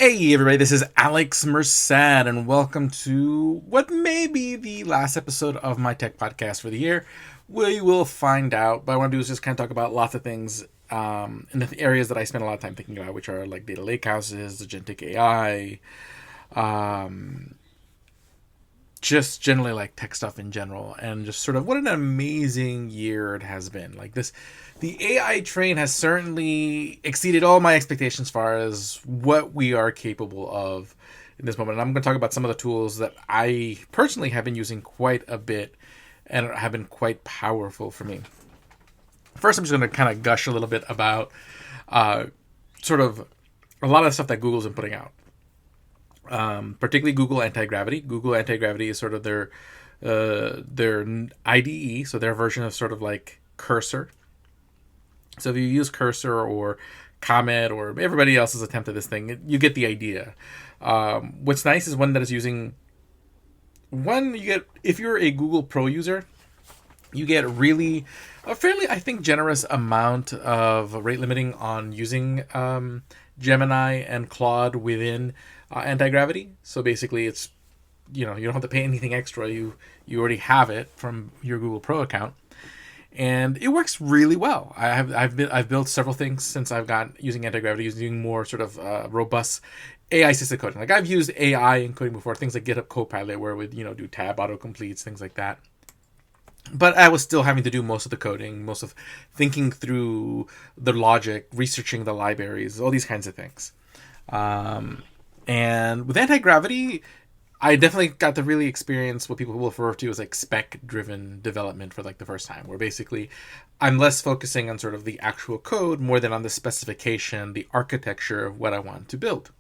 Hey everybody, this is Alex Merced, and welcome to what may be the last episode of my tech podcast for the year. We will find out, but what I want to do is just kind of talk about lots of things in the areas that I spend a lot of time thinking about, which are like data lakehouses, agentic AI, just generally like tech stuff in general, and just sort of what an amazing year it has been. Like this, the AI train has certainly exceeded all my expectations as far as what we are capable of in this moment. And I'm going to talk about some of the tools that I personally have been using quite a bit and have been quite powerful for me. First, I'm just going to kind of gush a little bit about sort of a lot of stuff that Google's been putting out. Particularly Google Antigravity. Google Antigravity is sort of their IDE, so their version of sort of like Cursor. So if you use Cursor or Comet or everybody else's attempt at this thing, you get the idea. What's nice is one that is using you get, if you're a Google Pro user, you get a fairly, I think, generous amount of rate limiting on using Gemini and Claude within Antigravity. So basically it's, you don't have to pay anything extra. You already have it from your Google Pro account, and it works really well. I've built several things since I've got using Antigravity, using more sort of robust AI assisted coding. Like I've used AI in coding before, things like GitHub Copilot, where it would do tab autocompletes, things like that. But I was still having to do most of the coding, most of thinking through the logic, researching the libraries, all these kinds of things. And with Antigravity, I definitely got to really experience what people will refer to as like spec-driven development for like the first time, where basically I'm less focusing on sort of the actual code more than on the specification, the architecture of what I want to build.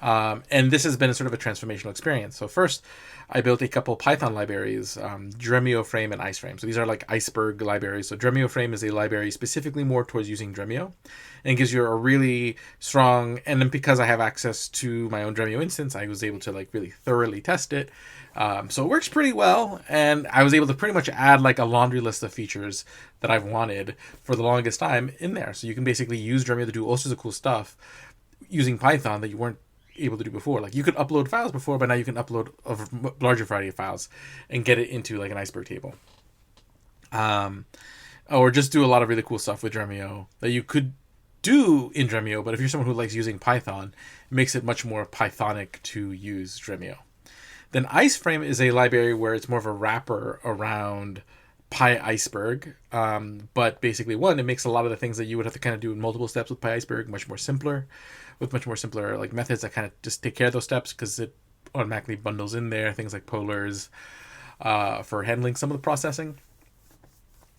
And this has been a sort of a transformational experience. So first, I built a couple Python libraries, Dremioframe and IceFrame. So these are like iceberg libraries. So Dremioframe is a library specifically more towards using Dremio, and it gives you a really strong. And then because I have access to my own Dremio instance, I was able to like really thoroughly test it. So it works pretty well, and I was able to pretty much add like a laundry list of features that I've wanted for the longest time in there. So you can basically use Dremio to do all sorts of cool stuff using Python that you weren't able to do before. Like you could upload files before, but now you can upload a larger variety of files and get it into like an iceberg table, or just do a lot of really cool stuff with Dremio that you could do in Dremio. But if you're someone who likes using Python, it makes it much more Pythonic to use Dremio. Then IceFrame is a library where it's more of a wrapper around PyIceberg, but basically it makes a lot of the things that you would have to kind of do in multiple steps with PyIceberg much more simpler, with much more simpler like methods that kind of just take care of those steps, because it automatically bundles in there things like polars for handling some of the processing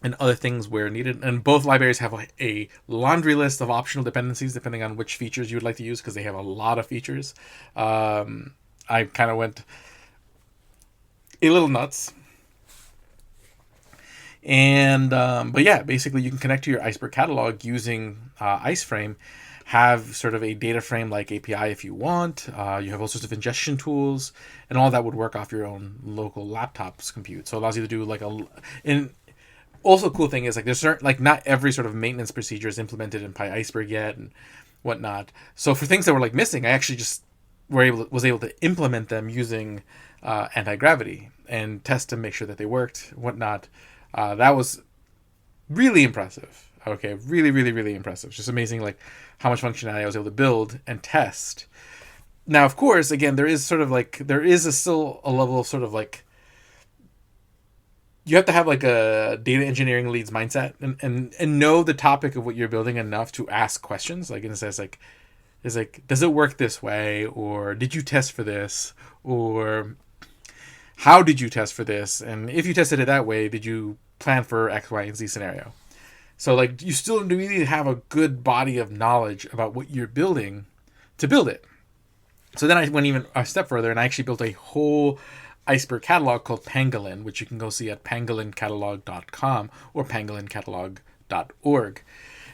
and other things where needed. And both libraries have a laundry list of optional dependencies depending on which features you would like to use, because they have a lot of features. I kind of went a little nuts. And but yeah, basically you can connect to your iceberg catalog using IceFrame, have sort of a data frame like API if you want. You have all sorts of ingestion tools, and all that would work off your own local laptop's compute. So it allows you to do like and also cool thing is like there's certain, like not every sort of maintenance procedure is implemented in PyIceberg yet and whatnot. So for things that were like missing, I actually just was able to implement them using Antigravity and test to make sure that they worked, whatnot. That was really impressive. Okay, really, really, really impressive. Just amazing, like how much functionality I was able to build and test. Now, of course, again, there is still a level of sort of like, you have to have like a data engineering lead's mindset and know the topic of what you're building enough to ask questions. Like in a sense, like, is like, does it work this way, or did you test for this, or how did you test for this? And if you tested it that way, did you plan for X, Y, and Z scenario? So like you still need to have a good body of knowledge about what you're building to build it. So then I went even a step further, and I actually built a whole iceberg catalog called Pangolin, which you can go see at pangolincatalog.com or pangolincatalog.org.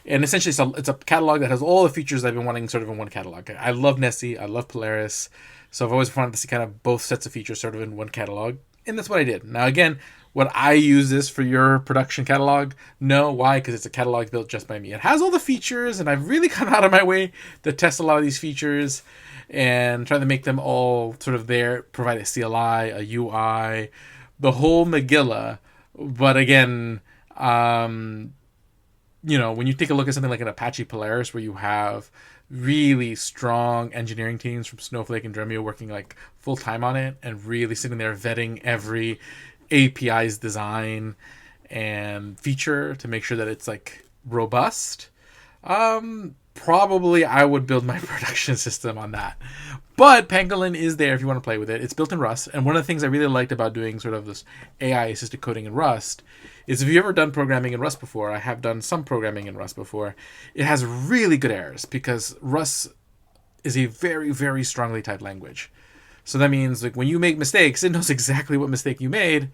And essentially it's a catalog that has all the features I've been wanting sort of in one catalog. I love Nessie, I love Polaris, so I've always wanted to see kind of both sets of features sort of in one catalog, and that's what I did. Now again, Would I use this for your production catalog? No. Why? Because it's a catalog built just by me. It has all the features, and I've really gone out of my way to test a lot of these features and try to make them all sort of there, provide a CLI, a UI, the whole Megillah. But again, when you take a look at something like an Apache Polaris, where you have really strong engineering teams from Snowflake and Dremio working like full time on it and really sitting there vetting every API's design and feature to make sure that it's like robust, probably I would build my production system on that. But Pangolin is there if you want to play with it. It's built in Rust, and one of the things I really liked about doing sort of this AI assisted coding in Rust is, if you've ever done programming in Rust before, I have done some programming in Rust before, it has really good errors because Rust is a very, very strongly typed language. So that means like when you make mistakes, it knows exactly what mistake you made,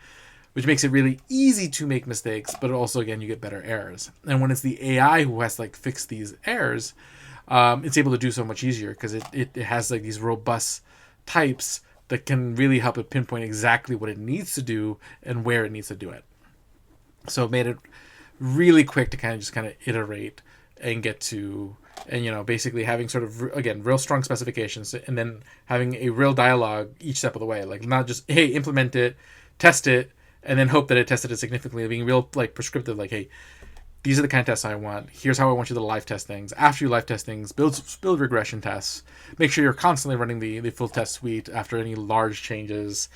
which makes it really easy to make mistakes, but also, again, you get better errors. And when it's the AI who has to like fix these errors, it's able to do so much easier because it has like these robust types that can really help it pinpoint exactly what it needs to do and where it needs to do it. So it made it really quick to kind of iterate and get to, and basically having sort of, again, real strong specifications, and then having a real dialogue each step of the way, like not just, hey, implement it, test it, and then hope that it tested it significantly, being real like prescriptive, like, hey, these are the kind of tests I want. Here's how I want you to live test things. After you live test things, build regression tests. Make sure you're constantly running the full test suite after any large changes.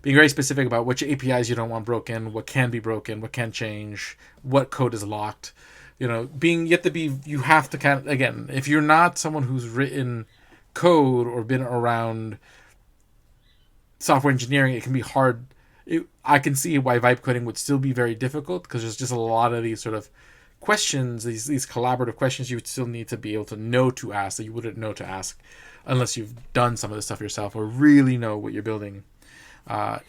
Being very specific about which APIs you don't want broken, what can be broken, what can change, what code is locked. You have to kind of, again, if you're not someone who's written code or been around software engineering, it can be hard. I can see why vibe coding would still be very difficult because there's just a lot of these sort of questions, these collaborative questions you would still need to be able to know to ask that you wouldn't know to ask unless you've done some of this stuff yourself or really know what you're building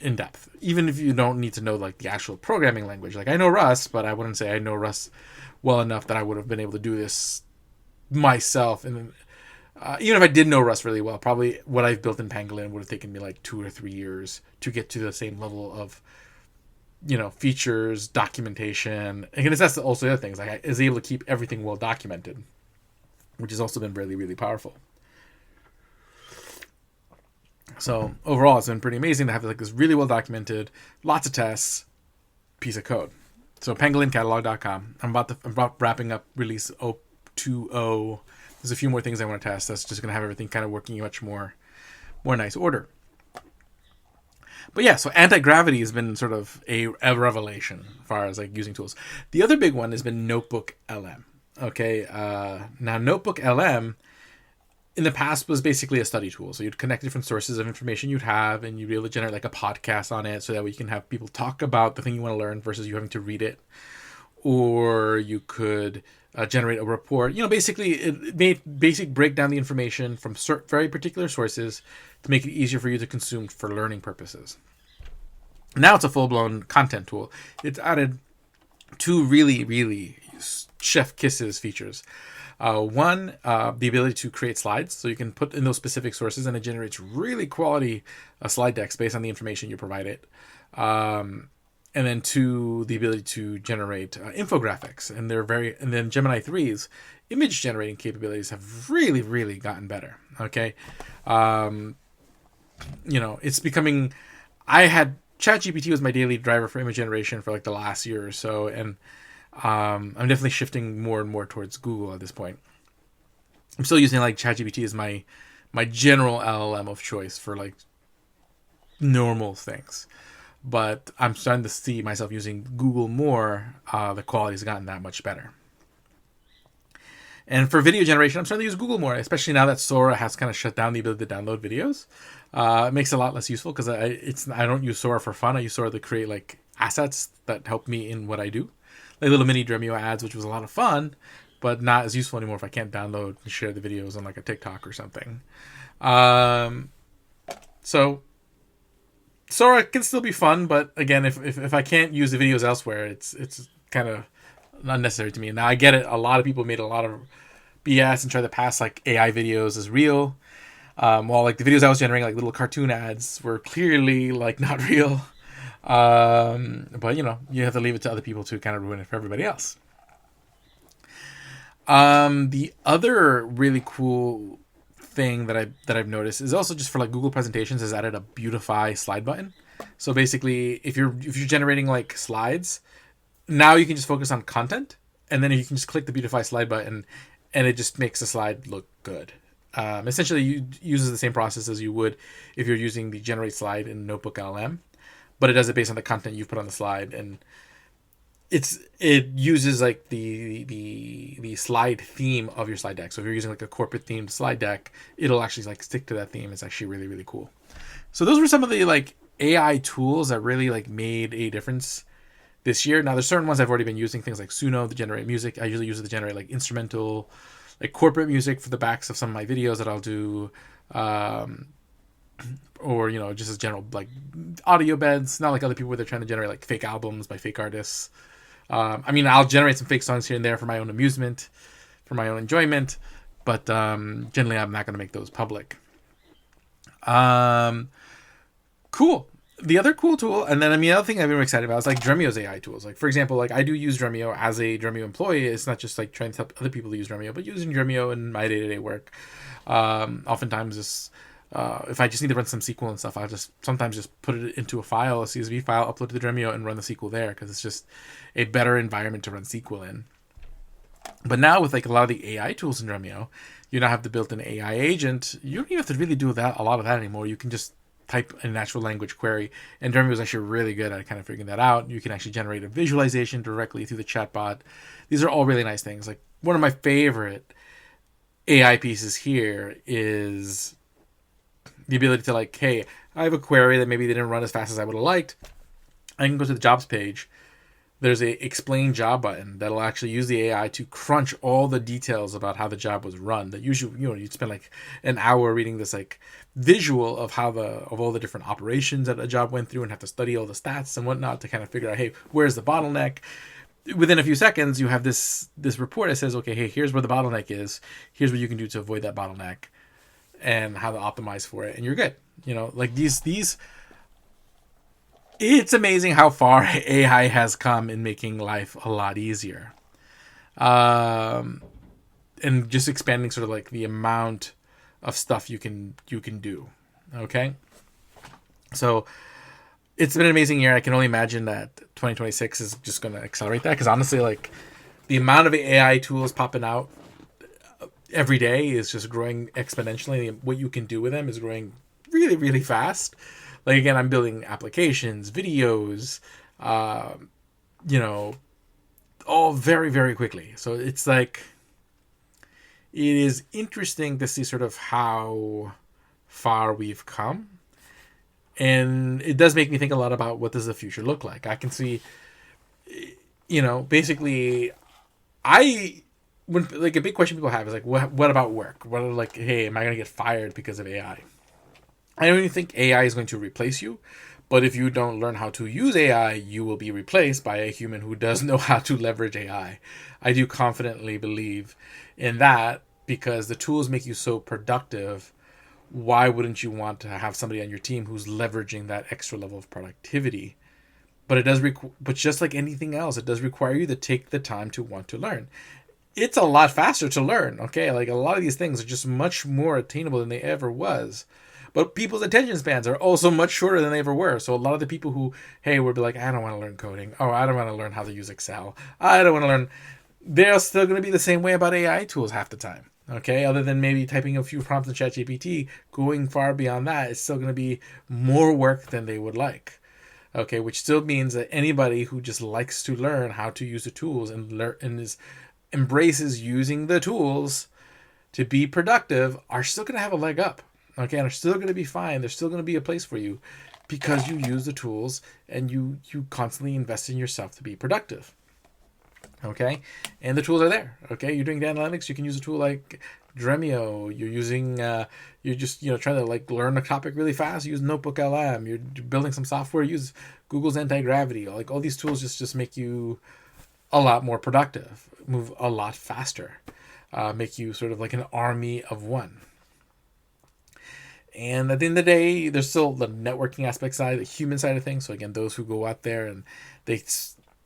in depth. Even if you don't need to know like the actual programming language. Like I know Rust, but I wouldn't say I know Rust well enough that I would have been able to do this myself. And even if I did know Rust really well, probably what I've built in Pangolin would have taken me like 2 or 3 years to get to the same level of, features, documentation. And that's also the other things. Like I was able to keep everything well documented, which has also been really, really powerful. So overall, it's been pretty amazing to have like this really well documented, lots of tests piece of code. So pangolincatalog.com. I'm about wrapping up release 0.20. There's a few more things I want to test. That's just going to have everything kind of working in much more nice order. But yeah, so anti-gravity has been sort of a revelation as far as like using tools. The other big one has been NotebookLM. Okay, now NotebookLM in the past was basically a study tool. So you'd connect different sources of information you'd have, and you'd be able to generate like a podcast on it, so that way you can have people talk about the thing you want to learn versus you having to read it. Or you could generate a report. Basically it made break down the information from very particular sources to make it easier for you to consume for learning purposes. Now it's a full-blown content tool. It's added 2 really, really chef kisses features. One, the ability to create slides, so you can put in those specific sources and it generates really quality slide decks based on the information you provide it. And then 2, the ability to generate infographics, and then Gemini 3's image generating capabilities have really, really gotten better. Okay, it's becoming. I had ChatGPT was my daily driver for image generation for like the last year or so, and I'm definitely shifting more and more towards Google at this point. I'm still using like ChatGPT as my general LLM of choice for like normal things. But I'm starting to see myself using Google more. The quality's gotten that much better. And for video generation, I'm starting to use Google more, especially now that Sora has kind of shut down the ability to download videos. It makes it a lot less useful because I don't use Sora for fun. I use Sora to create like assets that help me in what I do. Like little mini Dremio ads, which was a lot of fun, but not as useful anymore if I can't download and share the videos on like a TikTok or something. So Sora can still be fun, but again, if I can't use the videos elsewhere, it's kind of unnecessary to me. Now I get it. A lot of people made a lot of BS and try to pass like AI videos as real. While like the videos I was generating, like little cartoon ads, were clearly like not real. But you have to leave it to other people to kind of ruin it for everybody else. The other really cool thing that I've noticed is also just for like Google presentations has added a beautify slide button. So basically, if you're generating like slides, now you can just focus on content, and then you can just click the beautify slide button, and it just makes the slide look good. Essentially, you uses the same process as you would if you're using the generate slide in NotebookLM, but it does it based on the content you've put on the slide, and it uses like the slide theme of your slide deck. So if you're using like a corporate themed slide deck, it'll actually like stick to that theme. It's actually really, really cool. So those were some of the like AI tools that really like made a difference this year. Now there's certain ones I've already been using, things like Suno to generate music. I usually use it to generate like instrumental, like corporate music for the backs of some of my videos that I'll do, or just as general like audio beds. Not like other people where they're trying to generate like fake albums by fake artists. I'll generate some fake songs here and there for my own amusement, for my own enjoyment, but generally I'm not going to make those public. Cool. The other cool tool, and then the other thing I've been excited about is like Dremio's AI tools. Like for example, like I do use Dremio as a Dremio employee. It's not just like trying to help other people to use Dremio, but using Dremio in my day-to-day work. Oftentimes, if I just need to run some SQL and stuff, I'll just sometimes just put it into a file, a CSV file, upload to the Dremio, and run the SQL there because it's just a better environment to run SQL in. But now with like a lot of the AI tools in Dremio, you now have the built-in AI agent. You don't even have to really do a lot of that anymore. You can just type a natural language query, and Dremio is actually really good at kind of figuring that out. You can actually generate a visualization directly through the chatbot. These are all really nice things. Like one of my favorite AI pieces here is the ability to like, hey, I have a query that maybe didn't run as fast as I would have liked. I can go to the jobs page. There's a explain job button that'll actually use the AI to crunch all the details about how the job was run. That usually, you'd spend like an hour reading this like visual of of all the different operations that a job went through and have to study all the stats and whatnot to kind of figure out, hey, where's the bottleneck? Within a few seconds, you have this report that says, okay, hey, here's where the bottleneck is. Here's what you can do to avoid that bottleneck and how to optimize for it. And you're good. Like these it's amazing how far AI has come in making life a lot easier. And just expanding sort of like the amount of stuff you can do. Okay? So it's been an amazing year. I can only imagine that 2026 is just going to accelerate that because honestly, like the amount of AI tools popping out every day is just growing exponentially. What you can do with them is growing really, really fast. Like again, I'm building applications, videos, all very, very quickly. So it's like, it is interesting to see sort of how far we've come. And it does make me think a lot about what does the future look like. I can see, basically, when like a big question people have is like, what about work? What are like, hey, am I going to get fired because of AI? I don't even think AI is going to replace you, but if you don't learn how to use AI, you will be replaced by a human who does know how to leverage AI. I do confidently believe in that because the tools make you so productive. Why wouldn't you want to have somebody on your team who's leveraging that extra level of productivity? But it does, but just like anything else, it does require you to take the time to want to learn. It's a lot faster to learn. Okay, like a lot of these things are just much more attainable than they ever was. But people's attention spans are also much shorter than they ever were. So a lot of the people who, hey, would be like, I don't want to learn coding. Oh, I don't want to learn how to use Excel. I don't want to learn. They're still going to be the same way about AI tools half the time. Okay, other than maybe typing a few prompts in ChatGPT, going far beyond that, it's still going to be more work than they would like. Okay, which still means that anybody who just likes to learn how to use the tools and embraces using the tools to be productive are still going to have a leg up. Okay, and are still going to be fine. There's still going to be a place for you because you use the tools and you constantly invest in yourself to be productive. Okay, and the tools are there. Okay, you're doing data analytics, you can use a tool like Dremio. You're using, you're just trying to like learn a topic really fast. Use NotebookLM. You're building some software. Use Google's Antigravity. Like all these tools just make you a lot more productive, move a lot faster, make you sort of like an army of one. And at the end of the day, there's still the networking aspect side, the human side of things. So again, those who go out there and they,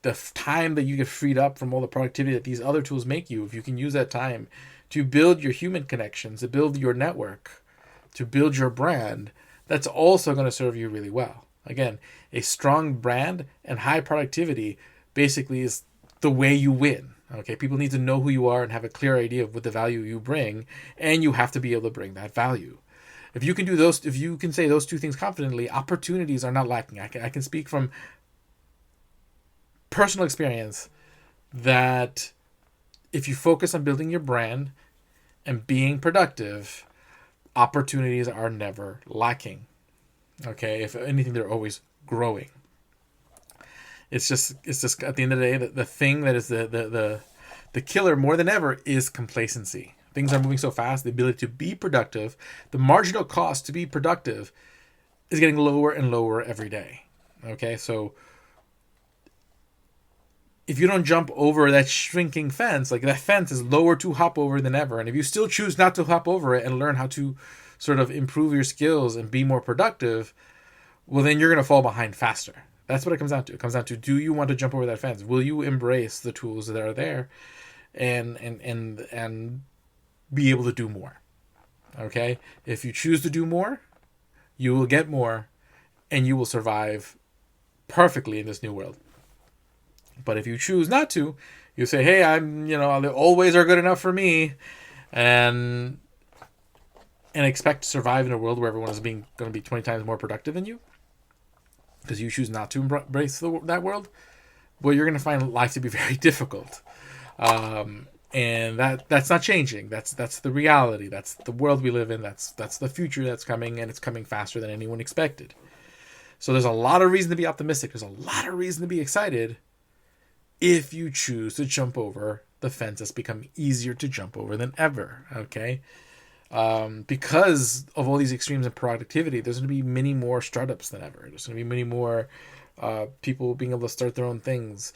the time that you get freed up from all the productivity that these other tools make you, if you can use that time to build your human connections, to build your network, to build your brand, that's also going to serve you really well. Again, a strong brand and high productivity basically is the way you win. Okay, people need to know who you are and have a clear idea of what the value you bring, and you have to be able to bring that value. If you can do those, if you can say those two things confidently, opportunities are not lacking. I can speak from personal experience that if you focus on building your brand and being productive, opportunities are never lacking. Okay, if anything, they're always growing. It's just at the end of the day, the thing that is the killer more than ever is complacency. Things are moving so fast, the ability to be productive, the marginal cost to be productive is getting lower and lower every day. Okay, so if you don't jump over that shrinking fence, like that fence is lower to hop over than ever. And if you still choose not to hop over it and learn how to sort of improve your skills and be more productive, well, then you're going to fall behind faster. That's what it comes down to. It comes down to, do you want to jump over that fence? Will you embrace the tools that are there and be able to do more? Okay? If you choose to do more, you will get more and you will survive perfectly in this new world. But if you choose not to, you say, hey, they always are good enough for me, and expect to survive in a world where everyone is going to be 20 times more productive than you, because you choose not to embrace that world, well, you're going to find life to be very difficult. And that's not changing. That's the reality. That's the world we live in. That's the future that's coming, and it's coming faster than anyone expected. So there's a lot of reason to be optimistic. There's a lot of reason to be excited if you choose to jump over the fence that's become easier to jump over than ever. Okay? Because of all these extremes in productivity, there's going to be many more startups than ever. There's going to be many more people being able to start their own things,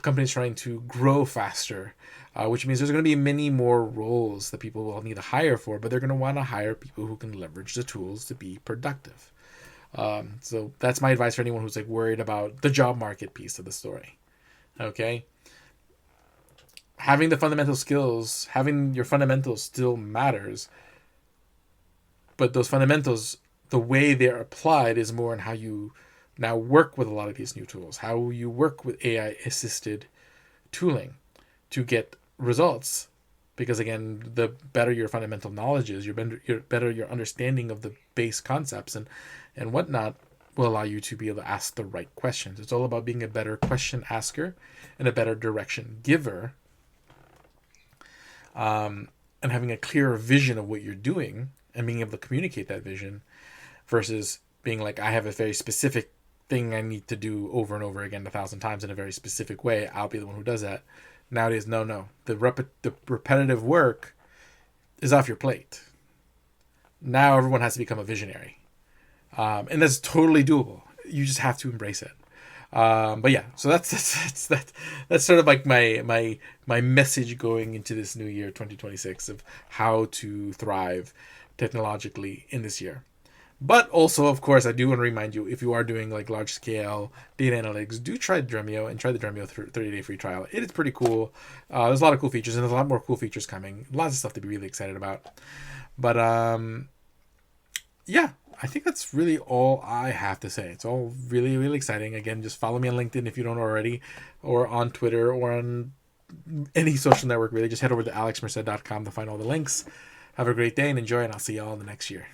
companies trying to grow faster, which means there's going to be many more roles that people will need to hire for, but they're going to want to hire people who can leverage the tools to be productive. So that's my advice for anyone who's like worried about the job market piece of the story. Okay? Having the fundamental skills, having your fundamentals still matters, but those fundamentals, the way they're applied is more in how you now work with a lot of these new tools, how you work with AI-assisted tooling to get results. Because again, the better your fundamental knowledge is, your better your understanding of the base concepts and whatnot will allow you to be able to ask the right questions. It's all about being a better question asker and a better direction giver, and having a clearer vision of what you're doing and being able to communicate that vision, versus being like, I have a very specific thing I need to do over and over again 1,000 times in a very specific way. I'll be the one who does that. Nowadays, no. The repetitive work is off your plate. Now everyone has to become a visionary. And that's totally doable. You just have to embrace it. But yeah, so that's sort of like my message going into this new year, 2026, of how to thrive technologically in this year. But also, of course, I do want to remind you, if you are doing like large scale data analytics, do try Dremio and try the Dremio 30-day free trial. It is pretty cool. There's a lot of cool features, and there's a lot more cool features coming. Lots of stuff to be really excited about. But yeah, I think that's really all I have to say. It's all really, really exciting. Again, just follow me on LinkedIn if you don't already, or on Twitter, or on any social network, really. Just head over to alexmerced.com to find all the links. Have a great day and enjoy, and I'll see you all in the next year.